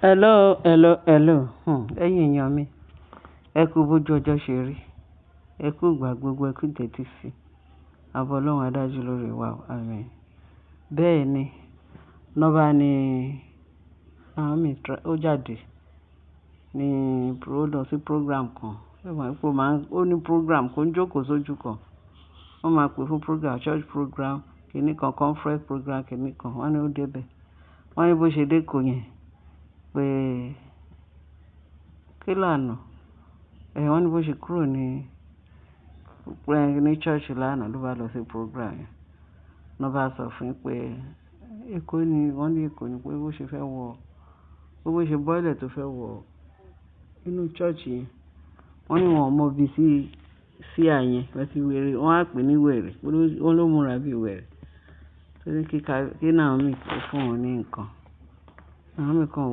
Hello. Ẹ̀yin èèyàn mi, ẹ kú bójú ọjọ́ ṣe rí, ẹ kú ìgbà gbogbo, ẹ kú ìtẹ́tí sí. Ààbò Ọlọ́run á dájú lórí wa o, àmín. Bẹ́ẹ̀ ni, nọ́bà ni Naomi ó jáde ní ó lọ sí program kan. Ó ní program kò ń jókòó sójú kan. Wọ́n máa pè fún program, church program, kìíní kan, conference program, kìíní kan. Wọ́n ní ó débẹ̀. Wọ́n ní bó ṣe dé kò yẹn pé kí lànà. Wọ́n ní bó ṣe kúrò ní church lánàá ló bá lọ sí program yẹn. Wọ́n bá sọ fún pé wọ́n ní Èkó ni pé bó ṣe fẹ́ wọ, bó ṣe bọ́lẹ̀ tó fẹ́ wọ inú church yẹn. Wọ́n ní wọn ò mọ ibi sí àyẹn, wọ́n á pè ní wèrè, wọ́n ló múra bí wèrè. Torí kí Naomi kó fún wọn ní nǹkan. Naomi kàn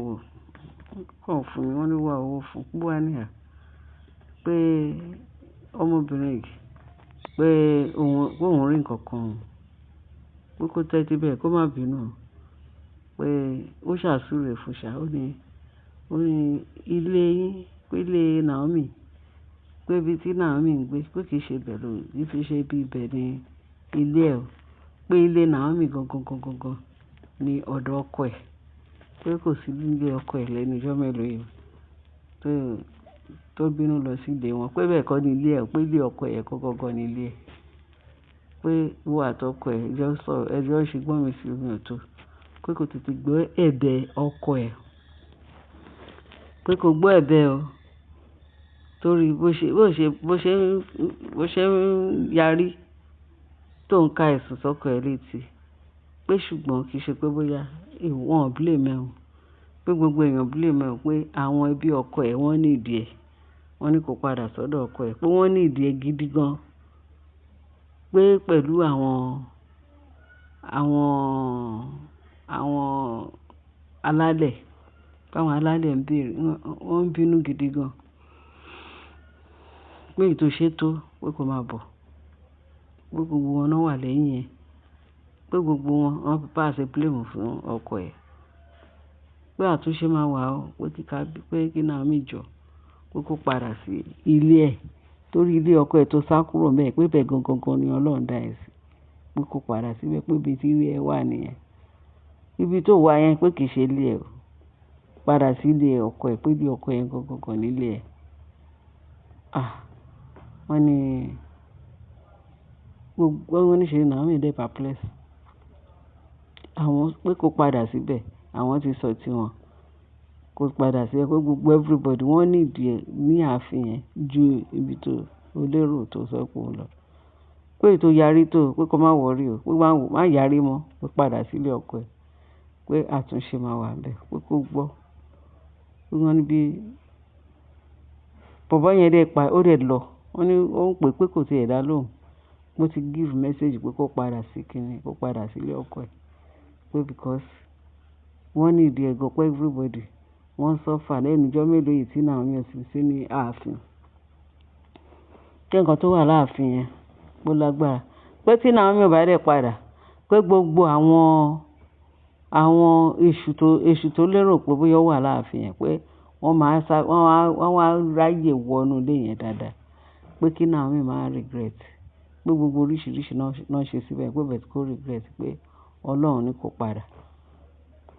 fún mi, wọ́n ló wá owó fún búwa níhà pé ọmọbìnrin yìí pé òun rí nǹkan kan pé kó tẹ́tí bẹ́ẹ̀ kó má bínú pé ó ṣàsúre fún ṣá. Ó ní ilé yín pé ilé Naomi pé ibi tí Naomi ń gbé pé kìí ṣe bẹ̀ ló kìí ṣe bí ibẹ̀ ní ilé ẹ̀ o, pé ilé Naomi gangan ní ọ̀dọ̀ ọkọ ẹ̀, pé kò sí nílé ọkọ ẹ̀ lẹ́nu ọjọ́ mélòó yìí tó bínú lọ sí ilé wọn, pé bẹ́ẹ̀ kọ́ ní ilé ẹ̀, pé ilé ọkọ ẹ̀ gangan ní ilé ẹ̀, pé ìwọ àtọkọ ẹ̀ ẹjọ́ ṣe gbọ́n mi sí omi ọ̀tọ̀, pé kò tètè gbọ́ ẹ̀bẹ̀ ọkọ ẹ̀, pé kò gbọ́ ẹ̀bẹ̀ o torí bó ṣe ń yarí tó ń ka ẹ̀sùn sọ́kọ ẹ̀ létí, pé ṣùgbọ́n kì í ṣe pé bóyá wọ́n blame ẹ̀ o, pé gbogbo èèyàn blame ẹ̀ o, pé àwọn ẹbí ọkọ ẹ̀ wọ́n ní ìdí ẹ̀, wọ́n ní kó padà sọ́dọ̀ ọkọ ẹ̀, pé wọ́n ní ìdí ẹ̀ gidi gan, pé pẹ̀lú àwọn alálẹ̀, táwọn alálẹ̀ ń béèrè, wọ́n ń bínú gidi gan, pé ètò ṣètò pé kó máa bọ̀, pé gbogbo wọn náà wà lẹ́yìn ẹ̀, pé gbogbo wọn pass blame fún ọkọ ẹ̀, pé àtúnṣe máa wà ó, pé kí Naomi jọ pé kó padà sí ilé ẹ̀ torí ilé ọkọ ẹ̀ tó sá kúrò mẹ́ẹ̀, pé bẹ́ẹ̀ gangan ni Ọlọ́run dá ẹ̀ sí, pé kó padà síbẹ̀, pé ibi tí ilé ẹ̀ wà nìyẹn, ibi tó wà yẹn pé kìí ṣe ilé ẹ̀ o, padà sí ilé ọkọ ẹ̀, pé ilé ọkọ ẹ̀ gangan nílé ẹ̀. Wọ́n ní gbogbo níṣe Naomi dé perplex. Àwọn pé kó padà síbẹ̀, àwọn ti sọ tiwọn, kó padà síbẹ̀, pé gbogbo everybody wọ́n ní ìdí ẹ̀ ní ààfin yẹn ju ibi tó lérò tó sọ pé ó lọ, pé ètò yarí tó, pé kó má wọrí o, pé má yarí mọ́, pé padà sílé ọkọ ẹ̀, pé àtúnṣe máa wà ńbẹ̀, pé kó gbọ́. Pé wọ́n ní bí bọ̀bọ́ yẹn ó dẹ̀ lọ, wọ́n ní ó ń pè pé kò tiẹ̀ dá lóhùn, pé ó ti give message pé kó padà sílé ọkọ ẹ̀, pé because wọ́n ní ìdí ẹ̀ gan, pé everybody wọ́n suffer lẹ́nu ọjọ́ mélòó yìí tí Naomi sì sí ní ààfin. Kí nǹkan tó wà láàfin yẹn ó lágbára, pé tí Naomi ò bá dẹ̀ padà, pé gbogbo àwọn èṣù tó lérò pé bóyá ó wà láàfin yẹn, pé wọ́n wá ráyè wọnú ilé yẹn dáadáa, pé kí Naomi máa regret, pé gbogbo oríṣiríṣi náà ṣe síbẹ̀, pé bẹ̀ẹ̀ kó regret, pé Ọlọ́run ní kó padà,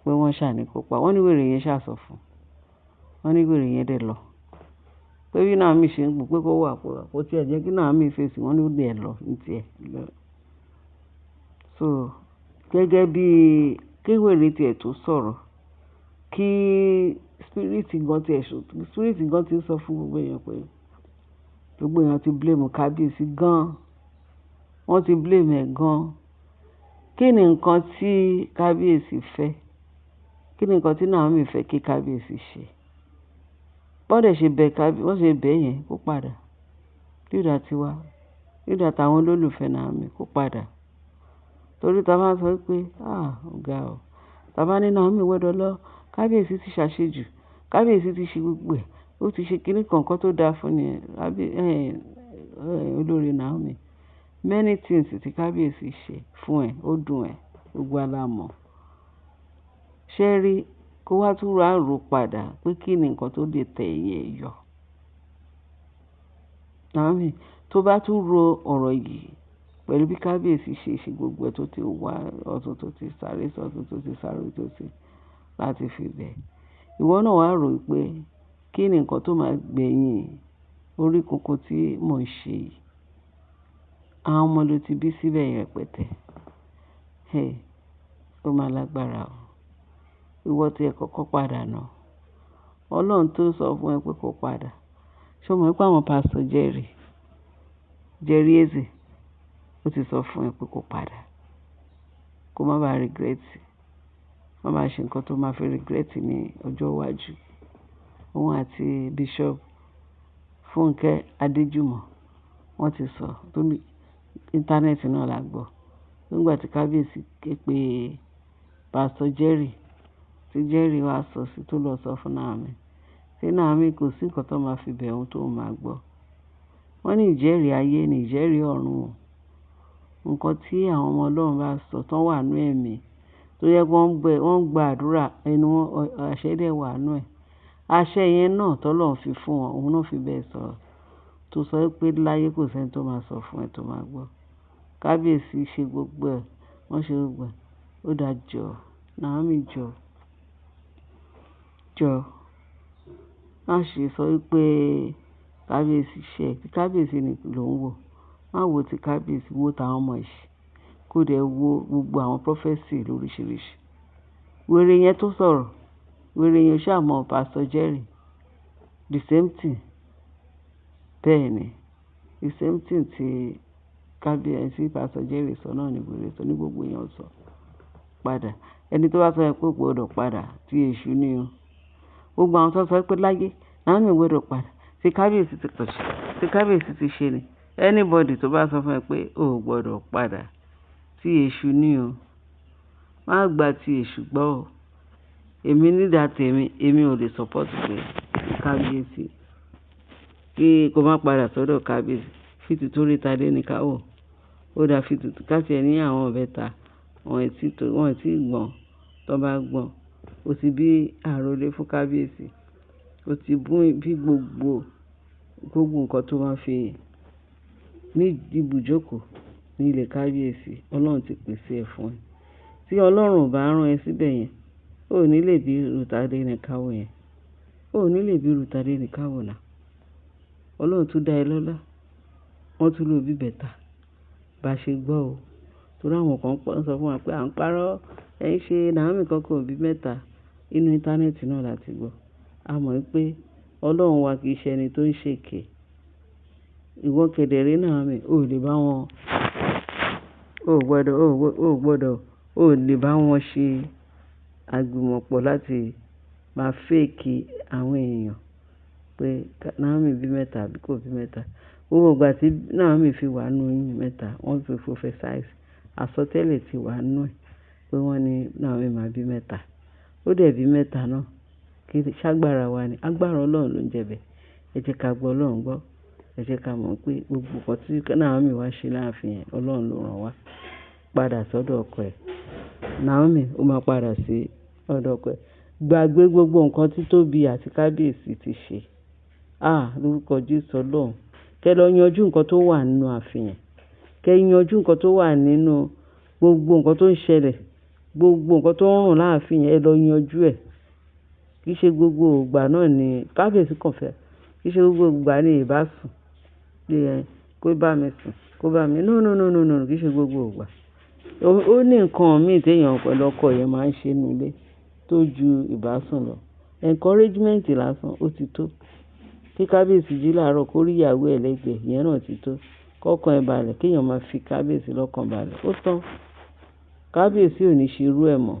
pé wọ́n ṣà ní kó padà. Wọ́n ní wèrè yẹn ṣàsọ fún, wọ́n ní wèrè yẹn dẹ̀ lọ, pé bí Naomi ṣe ń gbọ́ pé kó wà kó tiẹ̀ jẹ́ kí Naomi fèsì, wọ́n ní ó dẹ̀ lọ ní tiẹ̀ lọ. So gẹ́gẹ́ bí kí wèrè tiẹ̀ tó sọ̀rọ̀, kí spirit gan ti sọ fún gbogbo èèyàn pé gbogbo èèyàn ti blame kábíyèsí gan, wọ́n ti blame ẹ̀ gan. Kí ni nǹkan tí kábíyèsí fẹ́? Kí ni nǹkan tí Naomi fẹ́ kí kábíyèsí ṣe? Wọ́n ṣe bẹ̀ yẹn kó padà, lídà táwọn olólùfẹ́ Naomi kó padà. Torí ta bá sọ pé ọ̀gá o, ta bá ní Naomi wọ́dọ̀ lọ, kábíyèsí ti ṣàṣejù, kábíyèsí ti ṣe gbogbo ẹ̀, ó ti ṣe kíní kankan tó dáa fún ni olórí Naomi. Many things tí kábíyèsí ṣe fún ẹ̀, ó dùn ẹ̀, gbogbo alámọ̀. Ṣé rí kó wá tún wá rò padà pé kí ni nǹkan tó lè tẹ ẹ̀yìn ẹ̀ yọ. Naomi tó bá tún ro ọ̀rọ̀ yìí pẹ̀lú bí kábíyèsí ṣe gbogbo ẹ̀ tó ti wá ọ̀tún tó ti sáré sọ́tún tó ti sáré tó ti láti fi bẹ̀. Ìwọ náà wá rò pé kí ni nǹkan tó máa gbẹ̀yìn orí kókó tí mò ń ṣe yìí. Àwọn ọmọ ló ti bí síbẹ̀ yẹn rẹpẹtẹ. Ó máa lágbára o. Ìwọ tí ẹ kọ́kọ́ padà náà. Ọlọ́run tó sọ fún ẹ pé kó padà. Ṣé o mọ̀ pé àwọn pásítọ̀ Jerry Eze ó ti sọ fún ẹ pé kó padà. Kó má bàa regret. Má bàa ṣe nǹkan tó máa fi regret ní ọjọ́ iwájú. Òun àti Bishop Fúnkẹ́ Adéjùmọ̀ wọ́n ti sọ lórí íńtánẹ́ẹ̀tì náà la gbọ́. Nígbà tí kábíyèsí ké pe pásítọ̀ Jerry tí Jerry wá sọ sí tó lọ sọ fún Naomi. Ṣé Naomi kò sí nǹkan tó máa fi bẹ̀ òun tó máa gbọ́. Wọ́n ní ìjẹ́rìí ayé ni ìjẹ́rìí ọ̀run o. Nǹkan tí àwọn ọmọ Ọlọ́run bá sọ tán wà nú ẹ̀mí tó yẹ kó wọ́n gba àdúrà ẹnu wọn àṣẹ dẹ̀ wà nú ẹ̀. Àṣẹ yẹn náà tọ́lọ́run fi fún wọn òun náà fi bẹ́ẹ̀ sọ̀rọ̀ tó sọ pé láyé kò sẹ́ni tó máa sọ fún ẹ tó máa gbọ́. Kábíyèsí ṣe gbogbo ẹ̀ wọ́n ṣe gbogbo ẹ̀ ó dáa jọ Naomi jọ má ṣe sọ pé kábíyèsí ṣe tí kábíyèsí ni ló ń wò má wo ti kábíyèsí wo táwọn ọmọ yìí kó dẹ̀ wo gbogbo àwọn prọfẹ́sì lóríṣiríṣi. Wèrè yẹn tó sọ̀rọ̀ wèrè yẹn ṣàmọ̀ pásítọ̀ Jerry the same thing bẹ́ẹ̀ ni the same thing tí kábíyèsí pásítọ̀ Jerry sọ náà ni wèrè sọ ní gbogbo èèyàn sọ padà. Ẹni tó bá sọ pé kò gbọdọ̀ padà tí èṣù ni o. Gbogbo àwọn tó sọ pé láyé Naomi gbọdọ̀ padà tí kábíyèsí ti pẹ̀ṣẹ̀ tí kábíyèsí ti ṣe ni. Anybody tó bá sọ fún ẹ pé o ò gbọdọ̀ padà tí èṣù ni o. Má gba ti èṣù gbọ́ o. Èmi nídà tèmi èmi ò lè support pé kábíyèsí kí kó má padà sọ́dọ̀ kábíyèsí fìtì tó rí tadé ní káwọ̀. Ó dá fìtì káṣí ẹ ní àwọn ọ̀bẹ́ta wọ́n ti gbọ́n tó bá gbọ́n ó ti bí àròlé fún kábíyèsí ó ti bí gbogbo nǹkan tó máa fi ní ibùjókòó ní ilé kábíyèsí Ọlọ́run ti pèsè ẹ̀ fún ẹ. Tí Ọlọ́run ò bá rán ẹ síbẹ̀ yẹn ó ní lè bí rùtàdé ní káwọ̀ yẹn ó ní lè bí rùtàdé ní káwọ̀ náà. Ọlọ́run tún dá ẹ lọ́lá wọ́n tún lò bí bẹ̀tà bá ṣe gbọ́ o. Torí àwọn kan sọ fún wa pé à ń parọ́ ẹ̀ ń ṣe Naomi kankan òbí mẹ́ta inú íńtánẹ́ẹ̀tì náà láti gbọ́. A mọ̀ pé Ọlọ́run wa kì í ṣe ẹni tó ń ṣèké. Ìwọ kedere Naomi ò lè bá wọn lè bá wọn ṣe àgbìmọ̀pọ̀ láti máa fèkì àwọn èèyàn pé Naomi bí mẹ́ta àbí kò bí mẹ́ta. Gbogbo ìgbà tí Naomi fi wà nínú oyún mẹ́ta wọ́n fi prophesize àsọtẹ́lẹ̀ ti wà nínú ẹ̀ pé wọ́n ní Naomi máa bí mẹ́ta. Ó dẹ̀ bí mẹ́ta náà kí ṣágbára wa ni agbára Ọlọ́run ló ń jẹ bẹ́ẹ̀. Ẹ jẹ́ ká gbọ́ Ọlọ́run gbọ́. Ẹ jẹ́ ká mọ̀ pé gbogbo nǹkan tí Naomi wá ṣe láàfin yẹn Ọlọ́run ló ràn wá padà sọ́dọ̀ ọkọ ẹ̀. Naomi ó máa padà sí ọ̀dọ̀ ọkọ ẹ̀. Gbàgbé gbogbo nǹkan tí Tóbi àti kábíyèsí ti ṣe. Lórúkọ Jésù Ọlọ́run kẹ́ lọ yanjú nǹkan tó wà nínú ààfin yẹn. Kẹ́ yanjú nǹkan tó wà nínú gbogbo nǹkan tó ń ṣẹlẹ̀ gbogbo nǹkan tó ń rùn láàfin yẹn ẹ lọ yanjú ẹ̀. Kì í ṣe gbogbo ìgbà náà ni kábíyèsí kàn fẹ́ kì í ṣe gbogbo ìgbà ni ìbá sùn bí kó bá mi sùn kó bá mi no kì í ṣe gbogbo ìgbà. Ó ní nǹkan míì téèyàn pẹ̀lú ọkọ yẹn máa ń ṣe nílé tó ju ìbásùn lọ. Encouragement lásán ó ti tó. Kí kábíyèsí jí láàárọ̀ kó rí ìyàwó ẹ̀ lẹ́gbẹ̀ẹ́ ìyẹn náà ti tó. Kọ́kàn ẹ̀ balẹ̀ kéèyàn máa fi kábíyèsí lọ́kàn balẹ̀ ó tán. Kábíyèsí ò ní ṣe irú ẹ̀ mọ́.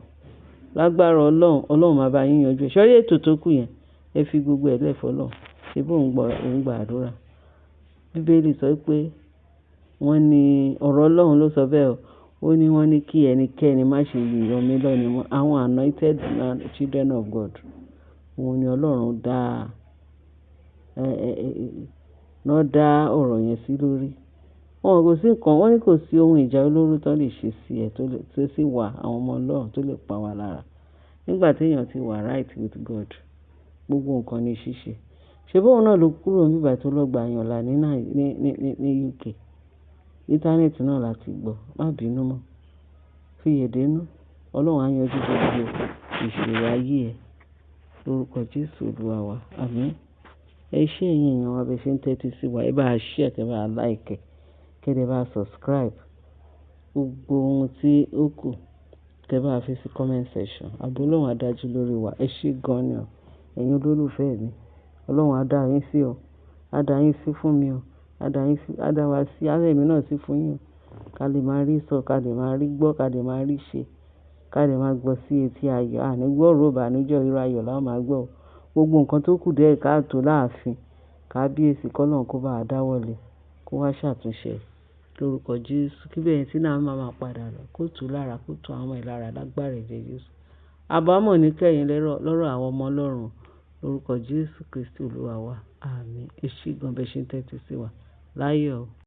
Lágbára Ọlọ́run máa bá yín yanjú ẹ̀. Ṣọ́rí ètò tó kù yẹn ẹ fi gbogbo ẹ̀ lẹ̀ fọ́lọ́run ṣé bó ń gba àdúrà. Bíbélì sọ pé wọ́n ní ọ̀rọ̀ Ọlọ́run ló sọ bẹ́ẹ̀ o. Ó ní wọ́n ní kí ẹnikẹ́ni má ṣe yọ̀ mí lọ́ni mọ́. Àwọn anointed children of God òun ni Ọlọ́run dá ọ̀rọ̀ yẹn sí lórí. Wọ́n ní kò sí ohun ìjà olóró tó lè ṣe sí ẹ tó sì wà àwọn ọmọ Ọlọ́run tó lè pa wá lára. nígbà tí èèyàn ti wà right with God, gbogbo nǹkan ni ṣíṣe. Ṣé bóun náà ló kúrò níbí báyìí tó lọ gbà yàn là ní UK? Íńtánẹ́ẹ̀tì náà láti gbọ́, má bínú mọ́. Fi yèdénú, Ọlọ́run á yanjú gbogbo ìṣòro ayé ẹ. Lórúkọ Jésù Olúwa wa, àmín. Ẹ ṣé ẹ̀yin èèyàn wa bẹ́ẹ̀ ṣe ń tẹ́tí sí wa, ẹ bá share, kẹ́ bá like, kẹ́ dẹ̀ bá subscribe. Gbogbo ohun tí ó kù, kẹ́ bá fi sí comment section. Ààbò Ọlọ́run á dájú lórí wa. Ẹ ṣé gan ni o, ẹ̀yin olólùfẹ́ mi. Ọlọ́run á dá yín sí o, á dá yín sí fún mi o, á dá wa sí, á dá èmi náà sí fún yín o. Ká lè máa rí sọ, ká lè máa rí gbọ́, ká lè máa rí ṣe, ká lè máa gbọ́ sí etí ayọ̀. Àní gbọ́ ọ̀rọ̀ ìbànújẹ́, irú ayọ̀ la máa gbọ́ o. Gbogbo nǹkan tó kù díẹ̀ káàtó láàfin, kábíyèsí k'Ọlọ́run kó bá wa dáwọ́lé, kó wá ṣàtúnṣe. Lórúkọ Jésù, kí bẹ́ẹ̀ tí náà máa padà lọ, kó tù lára, kó tù àwọn ìlara lágbára ẹ̀jẹ̀ Jésù. Àbámọ̀ ní kẹ́yìn lọ́rọ̀ àwọn ọmọ Ọlọ́run. Lórúkọ Jésù Kristi Olúwa wa, àmín. Ẹ ṣé gan bẹ́ẹ̀ ṣe ń tẹ́tí sí wa. Láyọ̀ o.